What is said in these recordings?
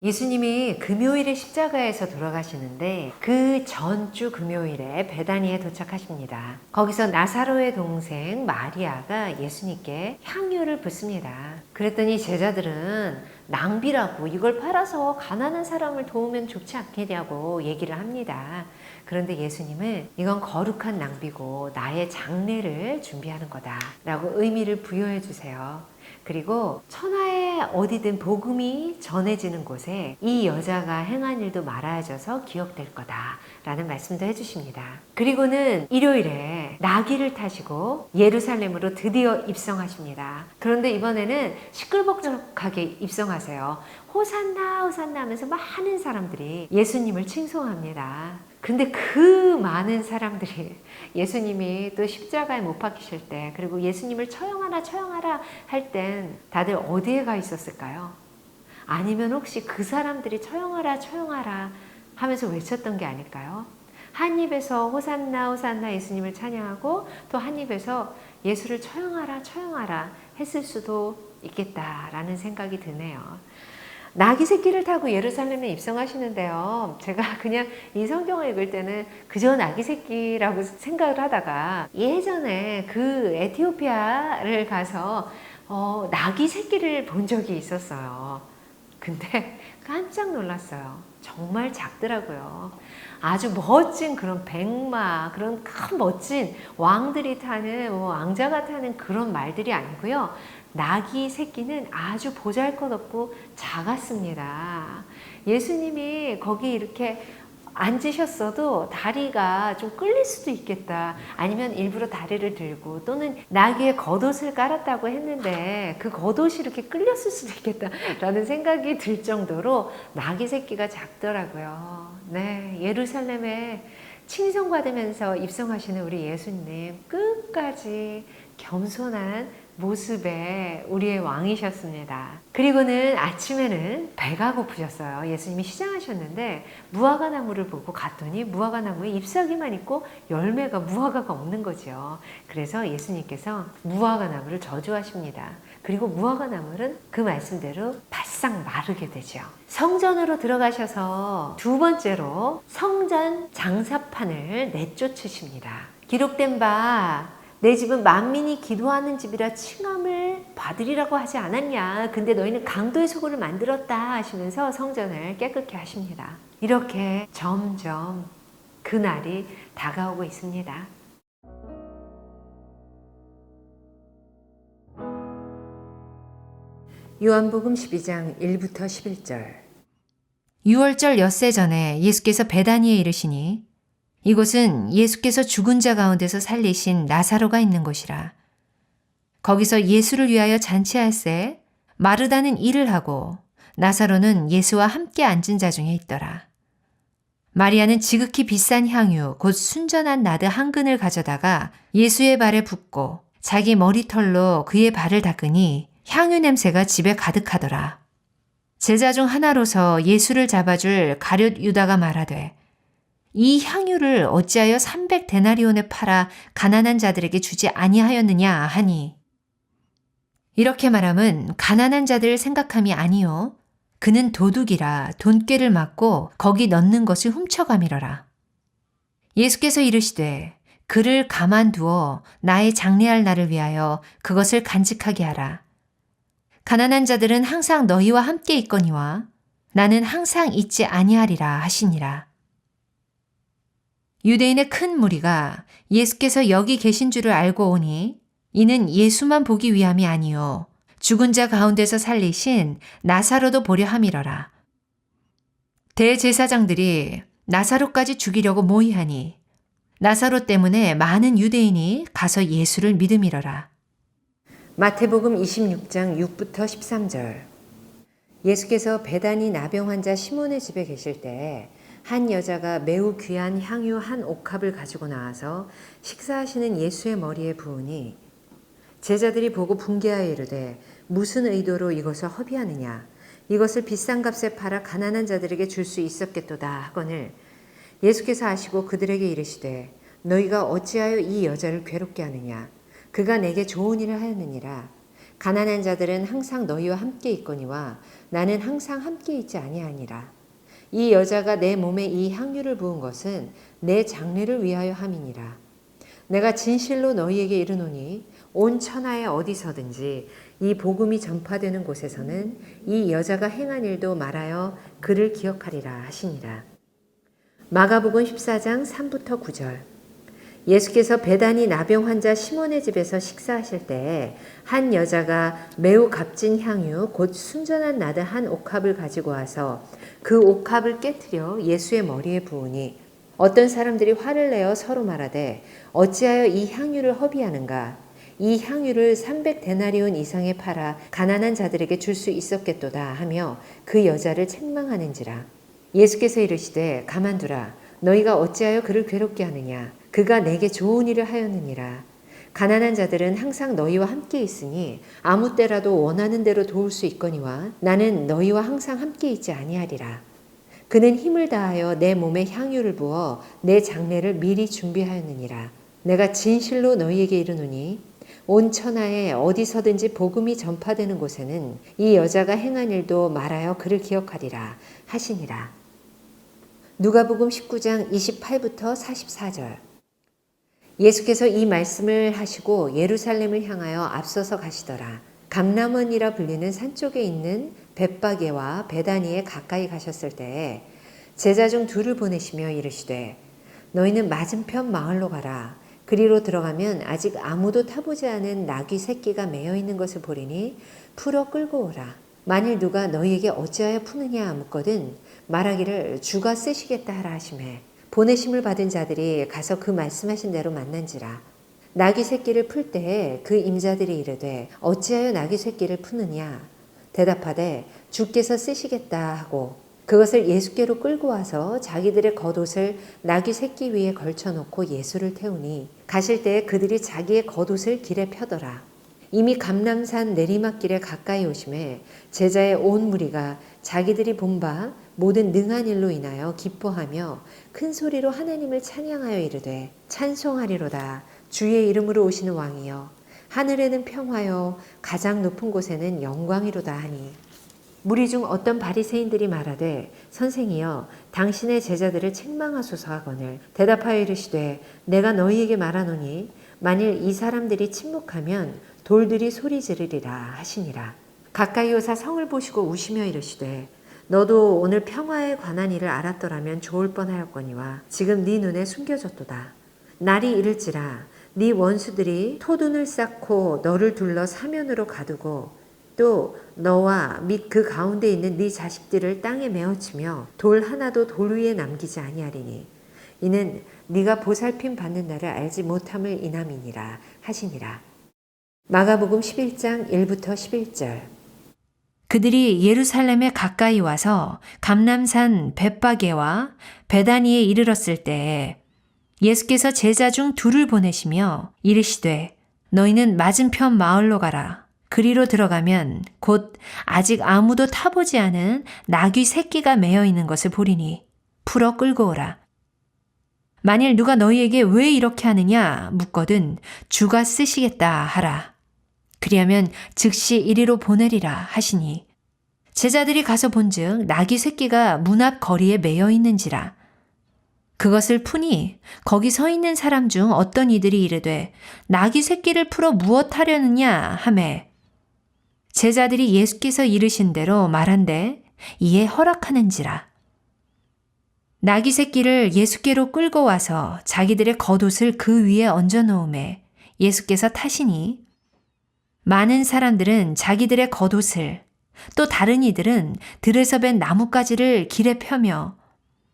예수님이 금요일에 십자가에서 돌아가시는데 그 전주 금요일에 베다니에 도착하십니다. 거기서 나사로의 동생 마리아가 예수님께 향유를 붓습니다. 그랬더니 제자들은 낭비라고 이걸 팔아서 가난한 사람을 도우면 좋지 않겠냐고 얘기를 합니다. 그런데 예수님은 이건 거룩한 낭비고 나의 장례를 준비하는 거다 라고 의미를 부여해 주세요. 그리고 천하에 어디든 복음이 전해지는 곳에 이 여자가 행한 일도 말아져서 기억될 거다 라는 말씀도 해주십니다. 그리고는 일요일에 나귀를 타시고 예루살렘으로 드디어 입성하십니다. 그런데 이번에는 시끌벅적하게 입성하세요. 호산나 호산나 하면서 많은 사람들이 예수님을 칭송합니다. 근데 그 많은 사람들이 예수님이 또 십자가에 못 박히실 때, 그리고 예수님을 처형하라 할 땐 다들 어디에 가 있었을까요? 아니면 혹시 그 사람들이 처형하라 하면서 외쳤던 게 아닐까요? 한 입에서 호산나 호산나 예수님을 찬양하고 또 한 입에서 예수를 처형하라 했을 수도 있겠다라는 생각이 드네요. 나귀 새끼를 타고 예루살렘에 입성하시는데요. 제가 그냥 이 성경을 읽을 때는 그저 나귀 새끼라고 생각을 하다가 예전에 그 에티오피아를 가서 나귀 새끼를 본 적이 있었어요. 근데 깜짝 놀랐어요. 정말 작더라고요. 아주 멋진 그런 백마, 그런 큰 멋진 왕들이 타는, 왕자가 타는 그런 말들이 아니고요. 나귀 새끼는 아주 보잘것없고 작았습니다. 예수님이 거기 이렇게 앉으셨어도 다리가 좀 끌릴 수도 있겠다. 아니면 일부러 다리를 들고 또는 나귀의 겉옷을 깔았다고 했는데 그 겉옷이 이렇게 끌렸을 수도 있겠다라는 생각이 들 정도로 나귀 새끼가 작더라고요. 네, 예루살렘에 칭송받으면서 입성하시는 우리 예수님 끝까지 겸손한 모습의 우리의 왕이셨습니다. 그리고는 아침에는 배가 고프셨어요. 예수님이 시장하셨는데 무화과 나무를 보고 갔더니 무화과 나무에 잎사귀만 있고 열매가 무화과가 없는 거죠. 그래서 예수님께서 무화과 나무를 저주하십니다. 그리고 무화과 나무는 그 말씀대로 바싹 마르게 되죠. 성전으로 들어가셔서 두 번째로 성전 장사판을 내쫓으십니다. 기록된 바 내 집은 만민이 기도하는 집이라 칭함을 받으리라고 하지 않았냐. 근데 너희는 강도의 소굴을 만들었다 하시면서 성전을 깨끗게 하십니다. 이렇게 점점 그날이 다가오고 있습니다. 요한복음 12장 1부터 11절. 유월절 엿새 전에 예수께서 베다니에 이르시니 이곳은 예수께서 죽은 자 가운데서 살리신 나사로가 있는 곳이라. 거기서 예수를 위하여 잔치할새 마르다는 일을 하고 나사로는 예수와 함께 앉은 자 중에 있더라. 마리아는 지극히 비싼 향유 곧 순전한 나드 한 근을 가져다가 예수의 발에 붓고 자기 머리털로 그의 발을 닦으니 향유 냄새가 집에 가득하더라. 제자 중 하나로서 예수를 잡아줄 가룟 유다가 말하되 이 향유를 어찌하여 300데나리온에 팔아 가난한 자들에게 주지 아니하였느냐 하니 이렇게 말함은 가난한 자들을 생각함이 아니요 그는 도둑이라 돈꾀를 맞고 거기 넣는 것을 훔쳐가미러라. 예수께서 이르시되 그를 가만두어 나의 장례할 날을 위하여 그것을 간직하게 하라. 가난한 자들은 항상 너희와 함께 있거니와 나는 항상 있지 아니하리라 하시니라. 유대인의 큰 무리가 예수께서 여기 계신 줄을 알고 오니 이는 예수만 보기 위함이 아니요 죽은 자 가운데서 살리신 나사로도 보려 함이러라. 대제사장들이 나사로까지 죽이려고 모의하니 나사로 때문에 많은 유대인이 가서 예수를 믿음이러라. 마태복음 26장 6부터 13절. 예수께서 베다니 나병 환자 시몬의 집에 계실 때 한 여자가 매우 귀한 향유 한 옥합을 가지고 나와서 식사하시는 예수의 머리에 부으니 제자들이 보고 분개하여 이르되 무슨 의도로 이것을 허비하느냐. 이것을 비싼 값에 팔아 가난한 자들에게 줄 수 있었겠도다 하거늘 예수께서 아시고 그들에게 이르시되 너희가 어찌하여 이 여자를 괴롭게 하느냐. 그가 내게 좋은 일을 하였느니라. 가난한 자들은 항상 너희와 함께 있거니와 나는 항상 함께 있지 아니하니라. 이 여자가 내 몸에 이 향유를 부은 것은 내 장례를 위하여 함이니라. 내가 진실로 너희에게 이르노니 온 천하에 어디서든지 이 복음이 전파되는 곳에서는 이 여자가 행한 일도 말하여 그를 기억하리라 하시니라. 마가복음 14장 3부터 9절. 예수께서 베다니 나병 환자 시몬의 집에서 식사하실 때에 한 여자가 매우 값진 향유 곧 순전한 나드 한 옥합을 가지고 와서 그 옥합을 깨뜨려 예수의 머리에 부으니 어떤 사람들이 화를 내어 서로 말하되 어찌하여 이 향유를 허비하는가? 이 향유를 300데나리온 이상에 팔아 가난한 자들에게 줄 수 있었겠도다 하며 그 여자를 책망하는지라. 예수께서 이르시되 가만두라. 너희가 어찌하여 그를 괴롭게 하느냐? 그가 내게 좋은 일을 하였느니라. 가난한 자들은 항상 너희와 함께 있으니 아무 때라도 원하는 대로 도울 수 있거니와 나는 너희와 항상 함께 있지 아니하리라. 그는 힘을 다하여 내 몸에 향유를 부어 내 장례를 미리 준비하였느니라. 내가 진실로 너희에게 이르노니 온 천하에 어디서든지 복음이 전파되는 곳에는 이 여자가 행한 일도 말하여 그를 기억하리라 하시니라. 누가복음 19장 28부터 44절. 예수께서 이 말씀을 하시고 예루살렘을 향하여 앞서서 가시더라. 감람원이라 불리는 산 쪽에 있는 벳바게와 베다니에 가까이 가셨을 때에 제자 중 둘을 보내시며 이르시되 너희는 맞은편 마을로 가라. 그리로 들어가면 아직 아무도 타보지 않은 나귀 새끼가 매여 있는 것을 보리니 풀어 끌고 오라. 만일 누가 너희에게 어찌하여 푸느냐 묻거든 말하기를 주가 쓰시겠다 하라 하시매 보내심을 받은 자들이 가서 그 말씀하신 대로 만난지라. 나귀 새끼를 풀 때에 그 임자들이 이르되 어찌하여 나귀 새끼를 푸느냐 대답하되 주께서 쓰시겠다 하고 그것을 예수께로 끌고 와서 자기들의 겉옷을 나귀 새끼 위에 걸쳐놓고 예수를 태우니 가실 때에 그들이 자기의 겉옷을 길에 펴더라. 이미 감람산 내리막길에 가까이 오심에 제자의 온 무리가 자기들이 본 바 모든 능한 일로 인하여 기뻐하며 큰 소리로 하나님을 찬양하여 이르되 찬송하리로다. 주의 이름으로 오시는 왕이여 하늘에는 평화요 가장 높은 곳에는 영광이로다 하니 무리 중 어떤 바리새인들이 말하되 선생이여 당신의 제자들을 책망하소서 하거늘 대답하여 이르시되 내가 너희에게 말하노니 만일 이 사람들이 침묵하면 돌들이 소리 지르리라 하시니라. 가까이 오사 성을 보시고 우시며 이르시되 너도 오늘 평화에 관한 일을 알았더라면 좋을 뻔하였거니와 지금 네 눈에 숨겨졌도다. 날이 이를지라 네 원수들이 토둔을 쌓고 너를 둘러 사면으로 가두고 또 너와 및 그 가운데 있는 네 자식들을 땅에 메어치며 돌 하나도 돌 위에 남기지 아니하리니 이는 네가 보살핌 받는 날을 알지 못함을 인함이니라 하시니라. 마가복음 11장 1부터 11절. 그들이 예루살렘에 가까이 와서 감람산 벳바게와 베다니에 이르렀을 때에 예수께서 제자 중 둘을 보내시며 이르시되 너희는 맞은편 마을로 가라. 그리로 들어가면 곧 아직 아무도 타보지 않은 나귀 새끼가 매여 있는 것을 보리니 풀어 끌고 오라. 만일 누가 너희에게 왜 이렇게 하느냐 묻거든 주가 쓰시겠다 하라. 그리하면 즉시 이리로 보내리라 하시니 제자들이 가서 본즉 나귀 새끼가 문 앞 거리에 매여 있는지라. 그것을 푸니 거기 서 있는 사람 중 어떤 이들이 이르되 나귀 새끼를 풀어 무엇 하려느냐 하매 제자들이 예수께서 이르신 대로 말한대 이에 허락하는지라. 나귀 새끼를 예수께로 끌고 와서 자기들의 겉옷을 그 위에 얹어 놓음에 예수께서 타시니 많은 사람들은 자기들의 겉옷을 또 다른 이들은 들에서 벤 나뭇가지를 길에 펴며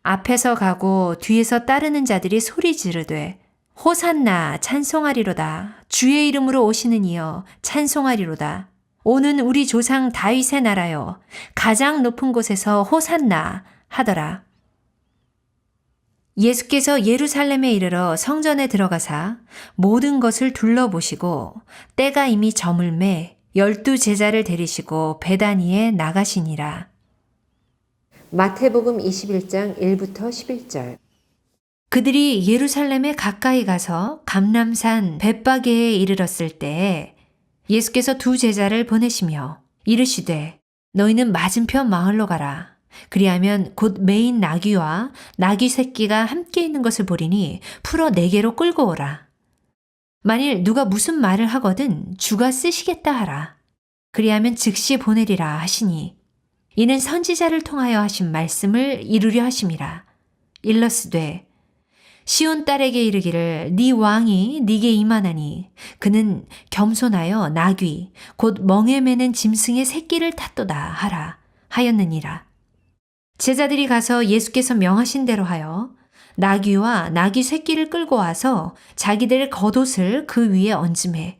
앞에서 가고 뒤에서 따르는 자들이 소리 지르되 호산나 찬송하리로다. 주의 이름으로 오시는 이여 찬송하리로다. 오는 우리 조상 다윗의 나라여 가장 높은 곳에서 호산나 하더라. 예수께서 예루살렘에 이르러 성전에 들어가사 모든 것을 둘러보시고 때가 이미 저물매 12 제자를 데리시고 베다니에 나가시니라. 마태복음 21장 1부터 11절. 그들이 예루살렘에 가까이 가서 감람산 벳바게에 이르렀을 때에 예수께서 2 제자를 보내시며 이르시되 너희는 맞은편 마을로 가라. 그리하면 곧 메인 나귀와 나귀 새끼가 함께 있는 것을 보리니 풀어 내게로 끌고 오라. 만일 누가 무슨 말을 하거든 주가 쓰시겠다 하라. 그리하면 즉시 보내리라 하시니 이는 선지자를 통하여 하신 말씀을 이루려 하심이라. 일러스되 시온 딸에게 이르기를 네 왕이 네게 임하나니 그는 겸손하여 나귀 곧 멍에 매는 짐승의 새끼를 탔도다 하라 하였느니라. 제자들이 가서 예수께서 명하신 대로 하여 나귀와 나귀 새끼를 끌고 와서 자기들의 겉옷을 그 위에 얹음에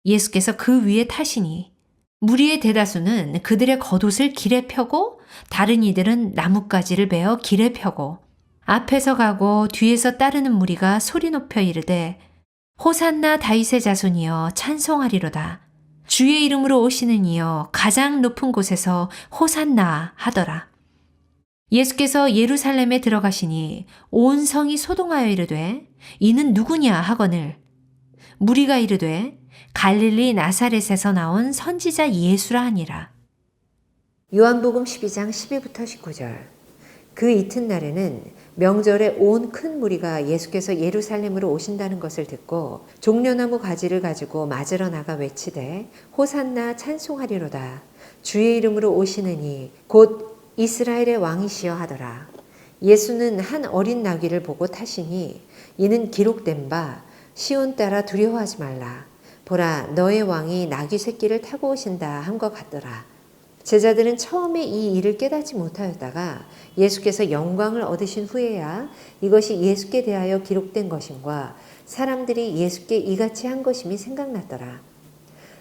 예수께서 그 위에 타시니 무리의 대다수는 그들의 겉옷을 길에 펴고 다른 이들은 나뭇가지를 베어 길에 펴고 앞에서 가고 뒤에서 따르는 무리가 소리 높여 이르되 호산나 다윗의 자손이여 찬송하리로다. 주의 이름으로 오시는 이여 가장 높은 곳에서 호산나 하더라. 예수께서 예루살렘에 들어가시니 온 성이 소동하여 이르되 이는 누구냐 하거늘 무리가 이르되 갈릴리 나사렛에서 나온 선지자 예수라 하니라. 요한복음 12장 12부터 19절. 그 이튿날에는 명절에 온 큰 무리가 예수께서 예루살렘으로 오신다는 것을 듣고 종려나무 가지를 가지고 맞으러 나가 외치되 호산나 찬송하리로다. 주의 이름으로 오시느니 곧 이스라엘의 왕이시여 하더라. 예수는 한 어린 나귀를 보고 타시니 이는 기록된 바 시온 딸아 두려워하지 말라. 보라 너의 왕이 나귀 새끼를 타고 오신다 함과 같더라. 제자들은 처음에 이 일을 깨닫지 못하였다가 예수께서 영광을 얻으신 후에야 이것이 예수께 대하여 기록된 것임과 사람들이 예수께 이같이 한 것임이 생각났더라.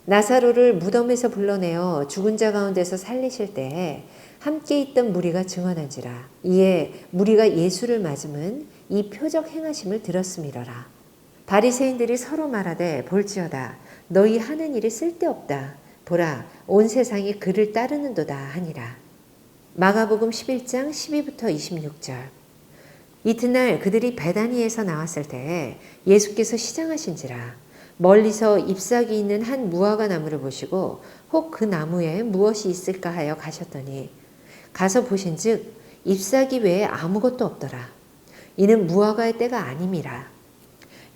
나사로를 무덤에서 불러내어 죽은 자 가운데서 살리실 때에 함께 있던 무리가 증언한지라. 이에 무리가 예수를 맞음은 이 표적 행하심을 들었음이러라. 바리새인들이 서로 말하되 볼지어다 너희 하는 일이 쓸데없다. 보라 온 세상이 그를 따르는도다 하니라. 마가복음 11장 12부터 26절. 이튿날 그들이 베다니에서 나왔을 때에 예수께서 시장하신지라. 멀리서 잎사귀 있는 한 무화과 나무를 보시고 혹 그 나무에 무엇이 있을까 하여 가셨더니 가서 보신즉 잎사귀 외에 아무것도 없더라. 이는 무화과의 때가 아님이라.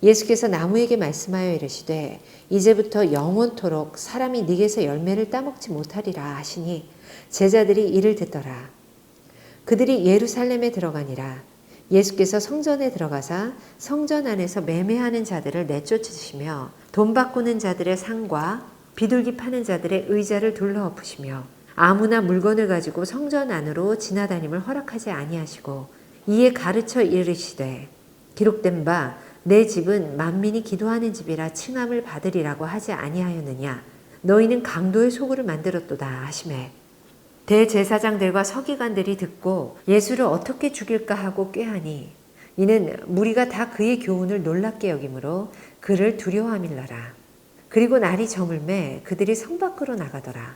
예수께서 나무에게 말씀하여 이르시되 이제부터 영원토록 사람이 네게서 열매를 따먹지 못하리라 하시니 제자들이 이를 듣더라. 그들이 예루살렘에 들어가니라. 예수께서 성전에 들어가사 성전 안에서 매매하는 자들을 내쫓으시며 돈 바꾸는 자들의 상과 비둘기 파는 자들의 의자를 둘러엎으시며 아무나 물건을 가지고 성전 안으로 지나다님을 허락하지 아니하시고 이에 가르쳐 이르시되 기록된 바 내 집은 만민이 기도하는 집이라 칭함을 받으리라고 하지 아니하였느냐. 너희는 강도의 소굴을 만들었도다 하시매 대제사장들과 서기관들이 듣고 예수를 어떻게 죽일까 하고 꾀하니 이는 무리가 다 그의 교훈을 놀랍게 여기므로 그를 두려워함일러라. 그리고 날이 저물매 그들이 성 밖으로 나가더라.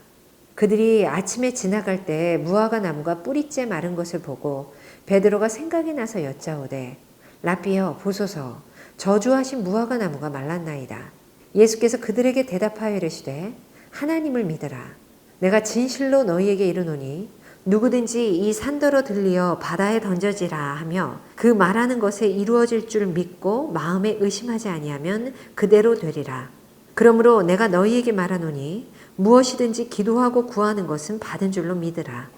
그들이 아침에 지나갈 때 무화과 나무가 뿌리째 마른 것을 보고 베드로가 생각이 나서 여짜오되 라삐여 보소서 저주하신 무화과 나무가 말랐나이다. 예수께서 그들에게 대답하여 이르시되 하나님을 믿으라. 내가 진실로 너희에게 이르노니 누구든지 이 산더러 들리어 바다에 던져지라 하며 그 말하는 것에 이루어질 줄 믿고 마음에 의심하지 아니하면 그대로 되리라. 그러므로 내가 너희에게 말하노니 무엇이든지 기도하고 구하는 것은 받은 줄로 믿으라.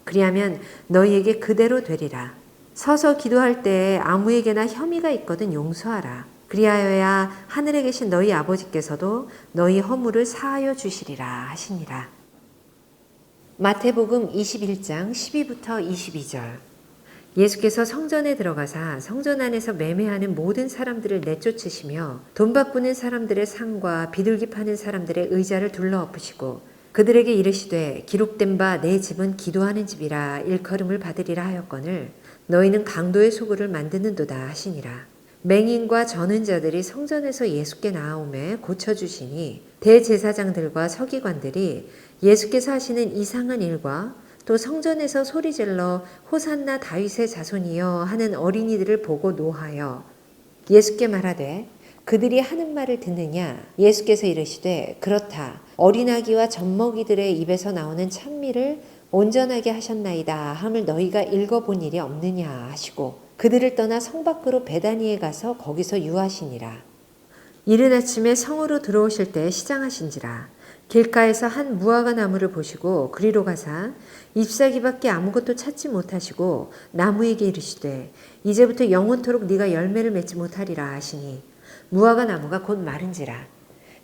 그리하면 너희에게 그대로 되리라. 서서 기도할 때에 아무에게나 혐의가 있거든 용서하라. 그리하여야 하늘에 계신 너희 아버지께서도 너희 허물을 사하여 주시리라 하시니라. 마태복음 21장 12부터 22절. 예수께서 성전에 들어가사 성전 안에서 매매하는 모든 사람들을 내쫓으시며 돈 바꾸는 사람들의 상과 비둘기 파는 사람들의 의자를 둘러엎으시고 그들에게 이르시되 기록된 바 내 집은 기도하는 집이라 일컬음을 받으리라 하였거늘 너희는 강도의 소굴을 만드는도다 하시니라. 맹인과 저는 자들이 성전에서 예수께 나아오매 고쳐주시니 대제사장들과 서기관들이 예수께서 하시는 이상한 일과 또 성전에서 소리질러 호산나 다윗의 자손이여 하는 어린이들을 보고 노하여 예수께 말하되 그들이 하는 말을 듣느냐. 예수께서 이르시되 그렇다. 어린아기와 젖먹이들의 입에서 나오는 찬미를 온전하게 하셨나이다 함을 너희가 읽어본 일이 없느냐 하시고 그들을 떠나 성 밖으로 베다니에 가서 거기서 유하시니라. 이른 아침에 성으로 들어오실 때 시장하신지라. 길가에서 한 무화과 나무를 보시고 그리로 가사 잎사귀밖에 아무것도 찾지 못하시고 나무에게 이르시되 이제부터 영원토록 네가 열매를 맺지 못하리라 하시니 무화과 나무가 곧 마른지라.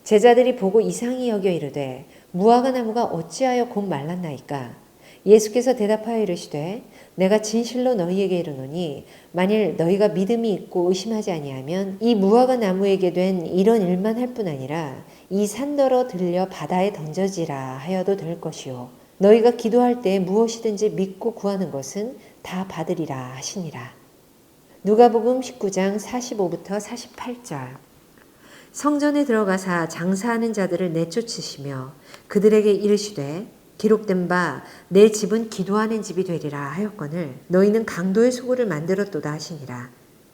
제자들이 보고 이상히 여겨 이르되 무화과 나무가 어찌하여 곧 말랐나이까. 예수께서 대답하여 이르시되 내가 진실로 너희에게 이르노니 만일 너희가 믿음이 있고 의심하지 아니하면 이 무화과 나무에게 된 이런 일만 할 뿐 아니라 이 산더러 들려 바다에 던져지라 하여도 될 것이요 너희가 기도할 때 무엇이든지 믿고 구하는 것은 다 받으리라 하시니라. 누가복음 19장 45부터 48절. 성전에 들어가사 장사하는 자들을 내쫓으시며 그들에게 이르시되 기록된 바 내 집은 기도하는 집이 되리라 하였거늘 너희는 강도의 소굴을 만들었도다 하시니라.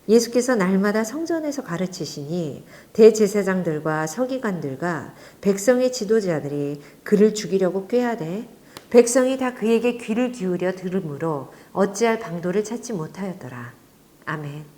예수께서 날마다 성전에서 가르치시니 대제사장들과 서기관들과 백성의 지도자들이 그를 죽이려고 꾀하되 백성이 다 그에게 귀를 기울여 들으므로 어찌할 방도를 찾지 못하였더라. 아멘.